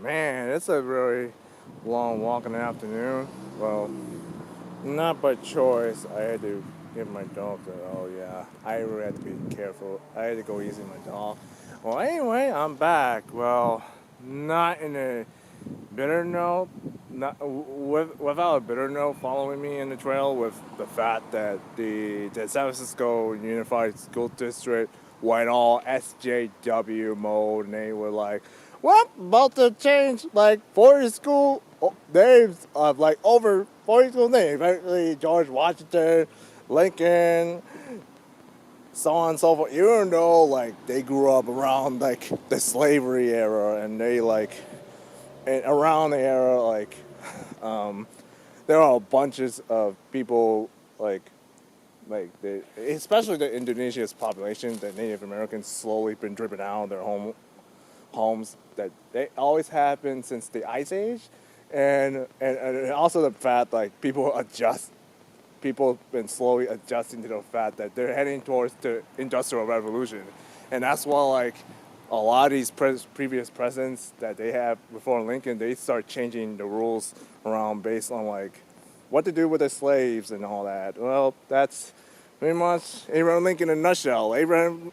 Man, it's a really long walk in the afternoon. Well, not by choice. I had to give my dog the, oh yeah, I really had to be careful. I had to go easy on my dog. Well, anyway, I'm back. Well, not in a bitter note, without a bitter note following me in the trail with the fact that the San Francisco Unified School District went all SJW mode and they were like, well, about to change like 40 school names of like over 40 school names. Actually, George Washington, Lincoln, so on and so forth. Even though like they grew up around like the slavery era and they like and around the era um, there are bunches of people especially the Indonesia's population, the Native Americans slowly been driven out of their homes that they always have been since the Ice Age, and also the fact like people have been slowly adjusting to the fact that they're heading towards the Industrial Revolution, and that's why like a lot of these previous presidents that they have before Lincoln, they start changing the rules around based on like what to do with the slaves and all that. Well, that's pretty much Abraham Lincoln in a nutshell. Abraham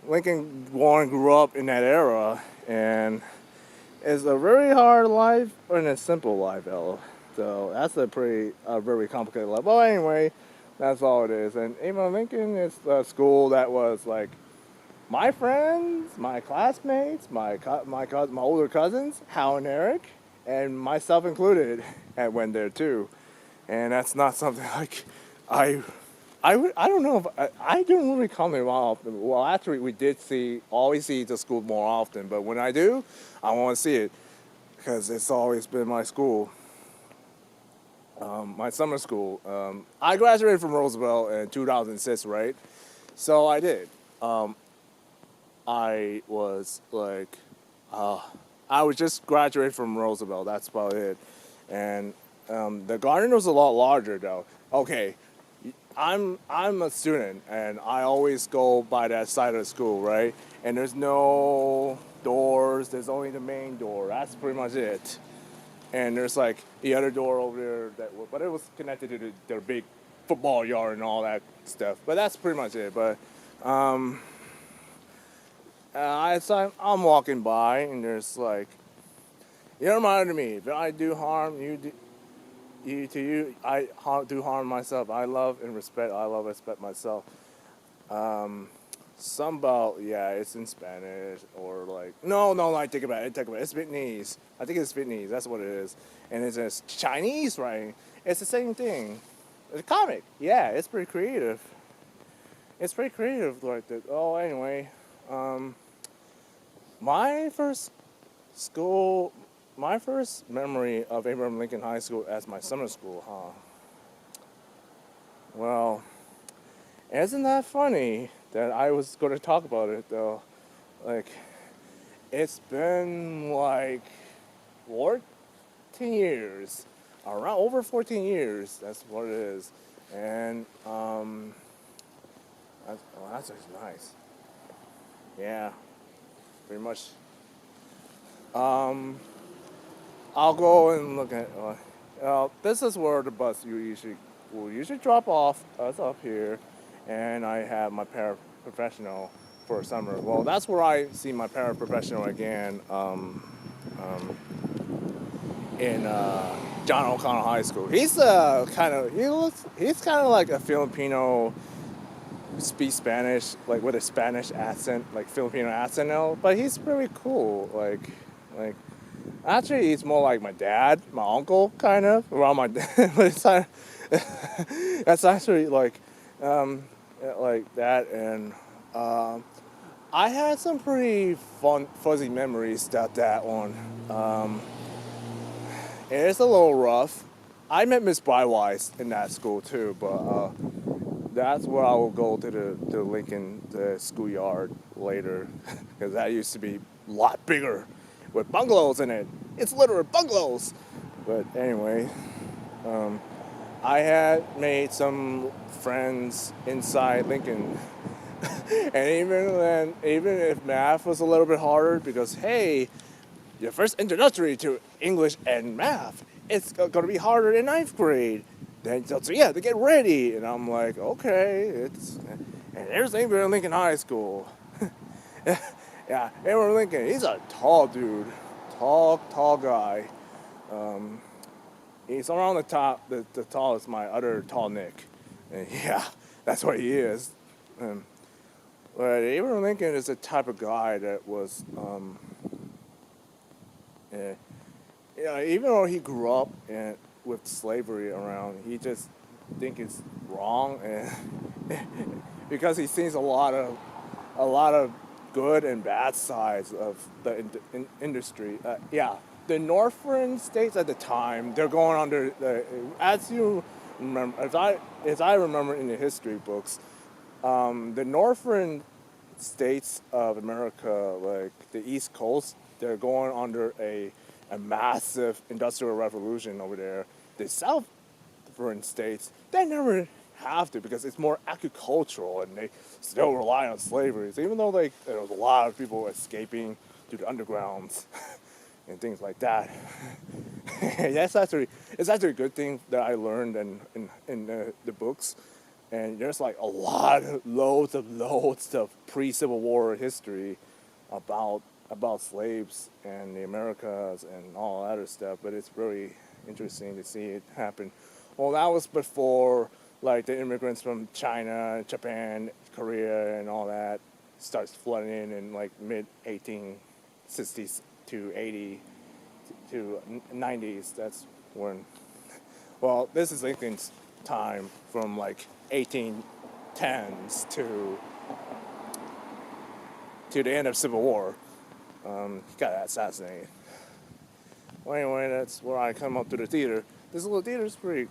Lincoln born grew up in that era, and it's a very hard life and a simple life, Ella. So that's a very complicated life. Well, anyway, that's all it is. And Abraham Lincoln is a school that was like my friends, my classmates, my older cousins, Hal and Eric, and myself included, had went there too. And that's not something like I I don't know if I don't really come here often. Well, actually, we did always see the school more often, but when I do, I want to see it because it's always been my school, my summer school. I graduated from Roosevelt in 2006, right? So I did. I was like, uh, I was just graduated from Roosevelt. That's about it. And the garden was a lot larger, though. Okay, I'm a student, and I always go by that side of the school, right? And there's no doors. There's only the main door. That's pretty much it. And there's like the other door over there but it was connected to their big football yard and all that stuff. But that's pretty much it. But so I'm walking by, and there's like, you reminded me, if I do harm, I do harm myself. I love and respect myself. Some about, yeah, it's in Spanish, or like, no, I take it back. It's Vietnamese. I think it's Vietnamese. That's what it is. And it's a Chinese writing. It's the same thing. It's a comic. Yeah, it's pretty creative. It's pretty creative like that. Oh, anyway, my first school, my first memory of Abraham Lincoln High School as my summer school, huh? Well, isn't that funny that I was going to talk about it though? Like, it's been like 14 years, around over 14 years. That's what it is, and that's just nice. Yeah, pretty much. Um, I'll go and look at. This is where the bus will usually drop off us up here, and I have my paraprofessional for summer. Well, that's where I see my paraprofessional again in John O'Connell High School. He's he's kind of like a Filipino, speak Spanish like with a Spanish accent, like Filipino accent now. But he's really cool. Like actually, he's more like my dad, my uncle, kind of around my dad. But that's actually like that, and I had some pretty fun, fuzzy memories that one. It's a little rough. I met Miss Brywise in that school too, but that's where I will go to the Lincoln the schoolyard later, because that used to be a lot bigger with bungalows in it. It's literally bungalows. But anyway, I had made some friends inside Lincoln, and even if math was a little bit harder, because hey, your first introductory to English and math. It's going to be harder in ninth grade. Then so yeah, to get ready. And I'm like, okay, and there's Abraham Lincoln High School. Yeah, Abraham Lincoln, he's a tall dude, tall guy. Um, he's around the top, the tallest my other tall Nick. And yeah, that's what he is. But Abraham Lincoln is the type of guy that was, even though he grew up with slavery around, he just think it's wrong, and because he sees a lot of good and bad sides of the industry. Yeah, the northern states at the time, they're going under as you remember, as I remember in the history books, the northern states of America, like the East Coast, they're going under a massive industrial revolution over there. The southern states, they never have to because it's more agricultural and they still rely on slavery. So even though there was a lot of people escaping through the undergrounds and things like that, it's actually a good thing that I learned in the books. And there's like loads of pre-Civil War history about slaves and the Americas and all that other stuff. But it's really interesting to see it happen. Well, that was before like the immigrants from China, Japan, Korea, and all that starts flooding in like mid 1860s to 80 to 90s. That's when. Well, this is Lincoln's time from like 1810s to the end of Civil War. He got assassinated. Well, anyway, that's where I come up to the theater. This little theater is pretty.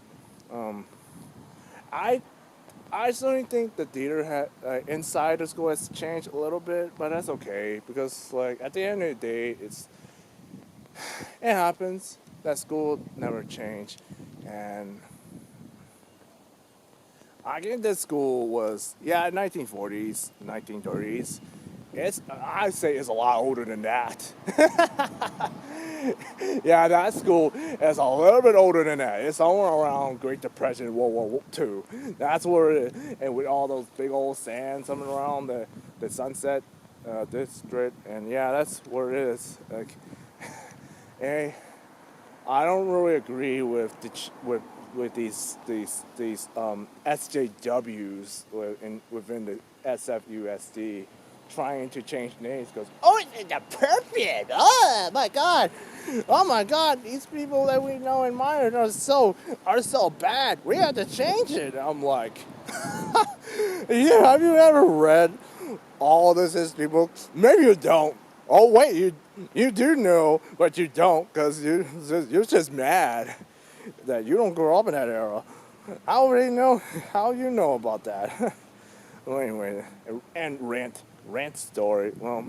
I certainly think the theater had inside the school has changed a little bit, but that's okay because like at the end of the day, it happens. That school never changed, and I think this school was 1940s, 1930s. I'd say it's a lot older than that. Yeah, that school is a little bit older than that. It's somewhere around Great Depression, World War II. That's where it is. And with all those big old sands coming around the Sunset District, and yeah, that's where it is. Like, and I don't really agree with these SJWs within the SFUSD trying to change names because it's perfect. Oh my God, these people that we know and admire are so bad. We have to change it. I'm like, yeah, have you ever read all this history books? Maybe you don't. Oh wait, you do know, but you don't because you're just mad that you don't grow up in that era. I already know how you know about that. Well, anyway, and rant story. Well,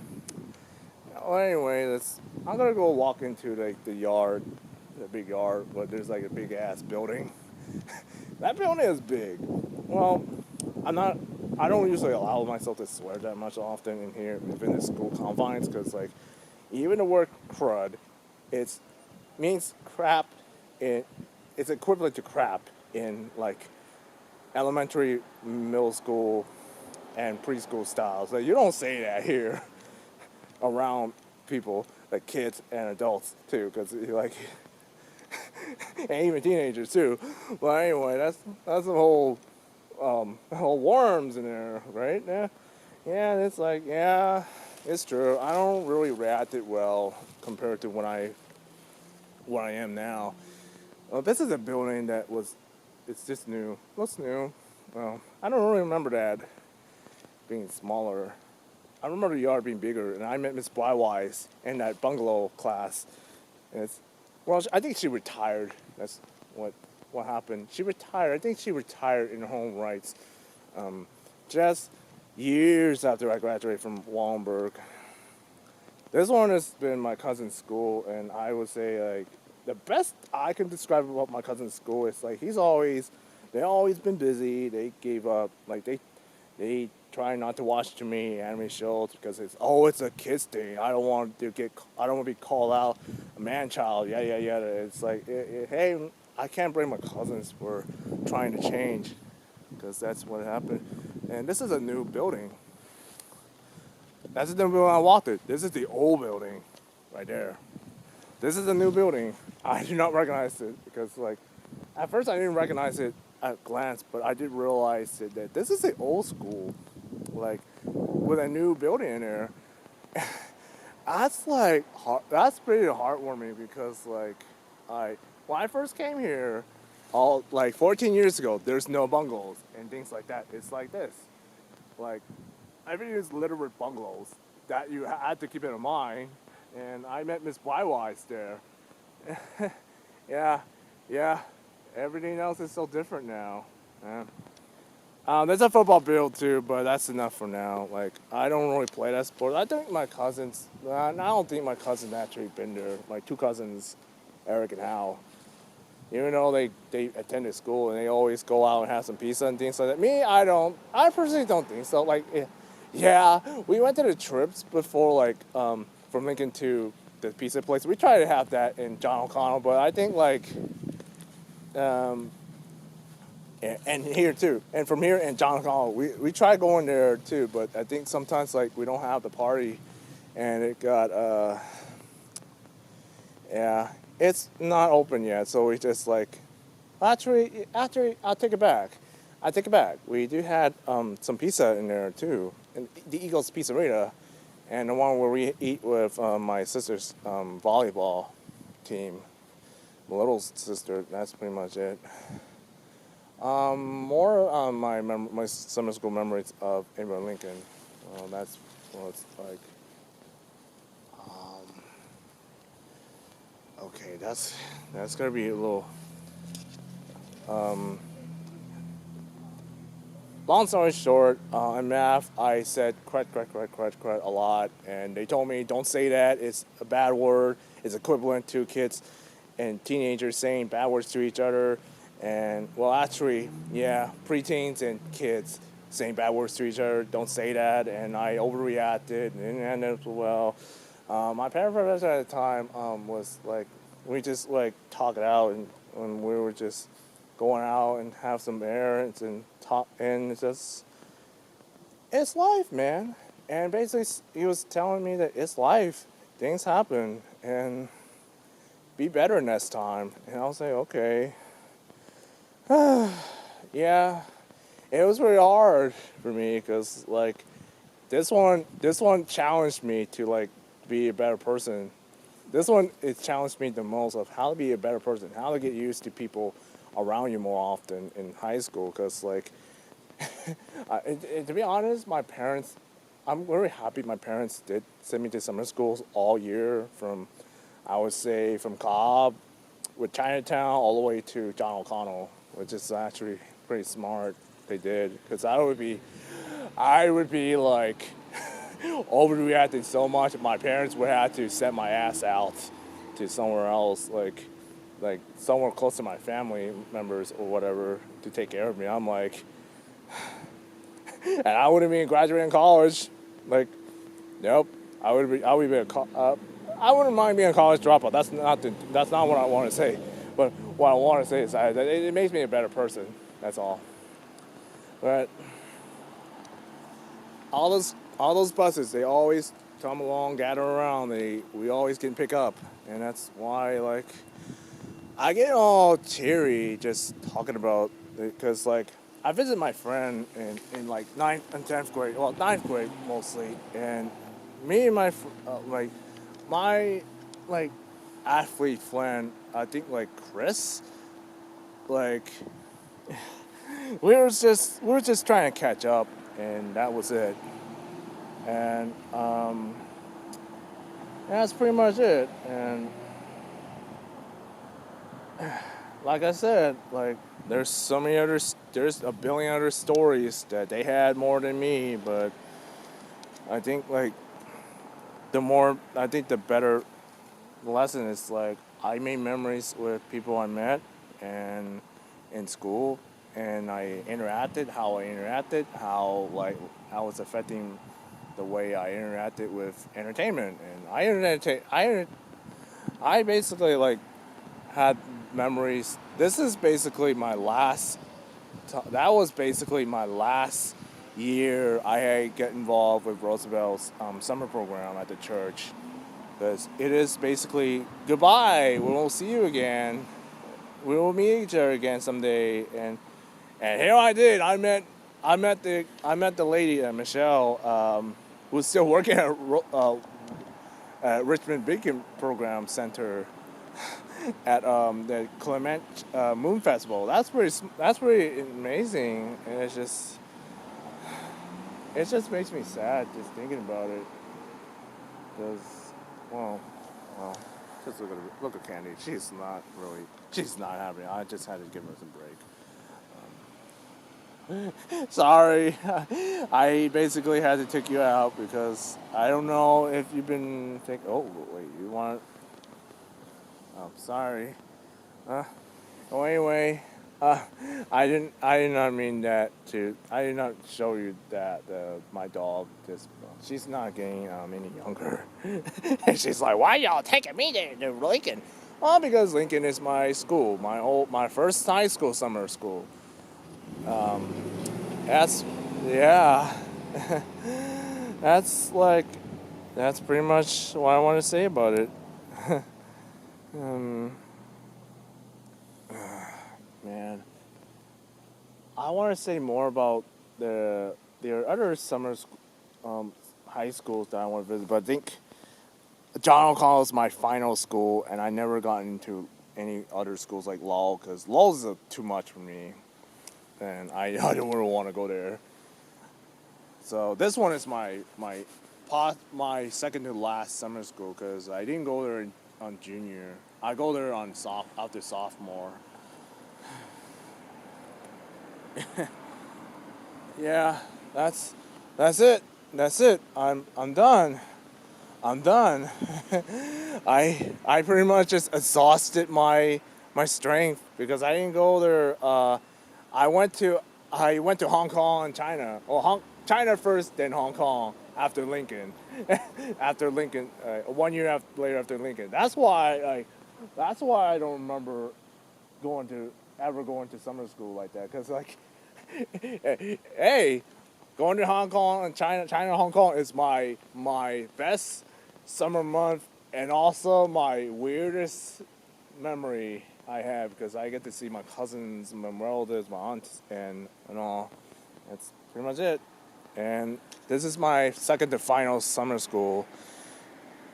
anyway, I'm gonna go walk into like the yard, the big yard, but there's like a big ass building. That building is big. Well, I don't usually allow myself to swear that much often in here within the school confines because like even the word crud, it means crap. It's equivalent to crap in like elementary, middle school, and preschool styles. Like you don't say that here around people, like kids and adults too, because like and even teenagers too. But anyway, that's the whole worms in there, right? Yeah. It's like it's true. I don't really react it well compared to what I am now. This is a building it's just new. What's new? Well, I don't really remember that being smaller. I remember the yard being bigger, and I met Miss Blywise in that bungalow class. And I think she retired. That's what happened. She retired. I think she retired in her own rights. Just years after I graduated from Wallenberg. This one has been my cousin's school, and I would say like the best I can describe about my cousin's school is like they've always been busy. They gave up, like they try not to watch too many anime shows because it's a kids thing. I don't want to be called out a man child. Yeah, yeah, yeah. It's like, hey, I can't blame my cousins for trying to change because that's what happened. And this is a new building. That's the building I walked it. This is the old building, right there. This is a new building. I do not recognize it because, like, at first I didn't recognize it at glance, but I did realize that this is the old school, like, with a new building in there. That's pretty heartwarming because, like, when I first came here, all like 14 years ago, there's no bungalows and things like that. It's like this, like, everything is littered with bungalows that you had to keep in mind. And I met Miss Blywise there. Yeah, yeah. Everything else is so different now. Yeah. There's a football field too, but that's enough for now. Like, I don't really play that sport. I think my cousins. I don't think my cousins actually been there. My two cousins, Eric and Hal. Even though they attended school and they always go out and have some pizza and things like that. Me, I don't. I personally don't think so. Like, yeah, we went to the trips before, like, from Lincoln to the pizza place. We tried to have that in John O'Connell, but I think, like, and here too, and from here in John O'Connell, we tried going there too, but I think sometimes, like, we don't have the party, and it got yeah, it's not open yet, so we just, like, actually I'll take it back. I take it back. We do had some pizza in there too, in the Eagles Pizzeria, and the one where we eat with my sister's volleyball team, my little sister. That's pretty much it. More on my summer school memories of Abraham Lincoln. That's what it's like. Okay, that's gonna be a little. Long story short, in math, I said crud a lot, and they told me don't say that. It's a bad word. It's equivalent to kids and teenagers saying bad words to each other. And, well, actually, yeah, preteens and kids saying bad words to each other. Don't say that. And I overreacted, and it well. My parent at the time was like, we just, like, talk it out, and when we were just going out and have some air and talk, and it's life, man. And basically, he was telling me that it's life. Things happen, and be better next time. And I was like, okay. Yeah, it was really hard for me because, like, this one challenged me to, like, be a better person. This one, it challenged me the most of how to be a better person, how to get used to people around you more often in high school. Because, like, to be honest, my parents, I'm very happy my parents did send me to summer schools all year from, I would say, from Cobb with Chinatown all the way to John O'Connell, which is actually pretty smart. They did, because I would be like overreacting so much. My parents would have to send my ass out to somewhere else, like somewhere close to my family members or whatever, to take care of me. I'm like, and I wouldn't be graduating college. Like, nope. I would be I wouldn't mind being a college dropout. That's not what I want to say. But what I want to say is that it makes me a better person. That's all. But all those buses, they always come along, gather around. We always get picked up, and that's why, like, I get all teary just talking about it, because, like, I visit my friend in like 9th and 10th grade. Well, 9th grade mostly, and me and my athlete friend, I think, like, Chris, like, we were just trying to catch up, and that was it. And that's pretty much it. And like I said, like, there's a billion other stories that they had more than me, but I think, like, the better lesson is, like, I made memories with people I met and in school, and how I interacted, how like I was affecting the way I interacted with entertainment, and I basically like had memories. This is basically my last. That was basically my last year I get involved with Roosevelt's summer program at the church. Because it is basically goodbye. We will see you again. We will meet each other again someday. And here I did. I met the lady Michelle, who's still working at Richmond Beacon Program Center at the Clement Moon Festival. That's pretty amazing, and it just makes me sad just thinking about it. Because, well, well, just look at Candy. She's not happy. I just had to give her some break. Sorry, I basically had to take you out because I don't know if you've been thinking. Oh wait, you want? Oh, sorry. Oh, anyway, I did not mean that to. I did not show you that my dog just. She's not getting any younger, and she's like, "Why y'all taking me to Lincoln?" Well, because Lincoln is my school, my first high school summer school. That's yeah. that's like that's pretty much what I want to say about it. um, Man, I want to say more about there are other high schools that I want to visit, but I think John O'Connell is my final school, and I never got into any other schools like Lowell because Lowell is too much for me, and I don't really want to go there. So this one is my second to last summer school because I didn't go there on junior. I go there after sophomore. Yeah, that's it. That's it. I'm done. I'm done. I pretty much just exhausted my strength because I didn't go there. I went to Hong Kong and China. Well, China first, then Hong Kong after Lincoln. After Lincoln, 1 year later after Lincoln. That's why I don't remember going to summer school like that. Cause like, hey, going to Hong Kong and China, Hong Kong is my best summer month and also my weirdest memory I have because I get to see my cousins, my relatives, my aunts, and all. That's pretty much it. And this is my second to final summer school.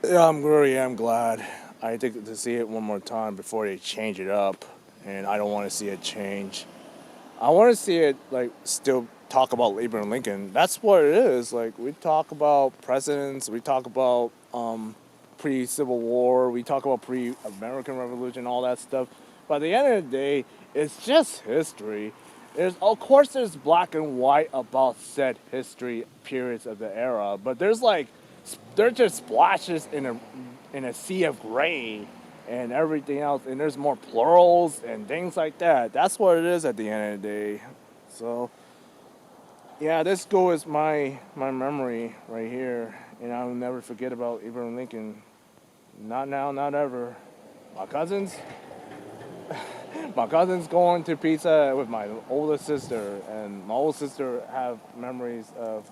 Yeah, I'm glad. I think to see it one more time before they change it up, and I don't want to see it change. I want to see it like still talk about Abraham Lincoln. That's what it is. Like we talk about presidents, we talk about pre-Civil War, we talk about pre-American Revolution, all that stuff. But at the end of the day, it's just history. Of course there's black and white about said history periods of the era, but there's just splashes in a sea of gray and everything else, and there's more plurals and things like that. That's what it is at the end of the day. So yeah, this school is my memory right here, and I'll never forget about Abraham Lincoln. Not now, not ever. My cousins, my cousin's going to pizza with my older sister, and my older sister have memories of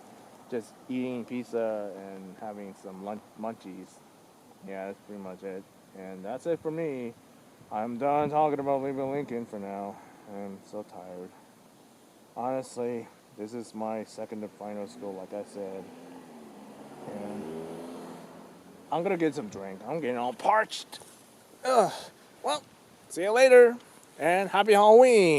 just eating pizza and having some munchies. Yeah, that's pretty much it. And that's it for me. I'm done talking about Abraham Lincoln for now. I'm so tired. Honestly, this is my second to final school, like I said. And I'm gonna get some drink. I'm getting all parched. Ugh. Well, see you later, and happy Halloween.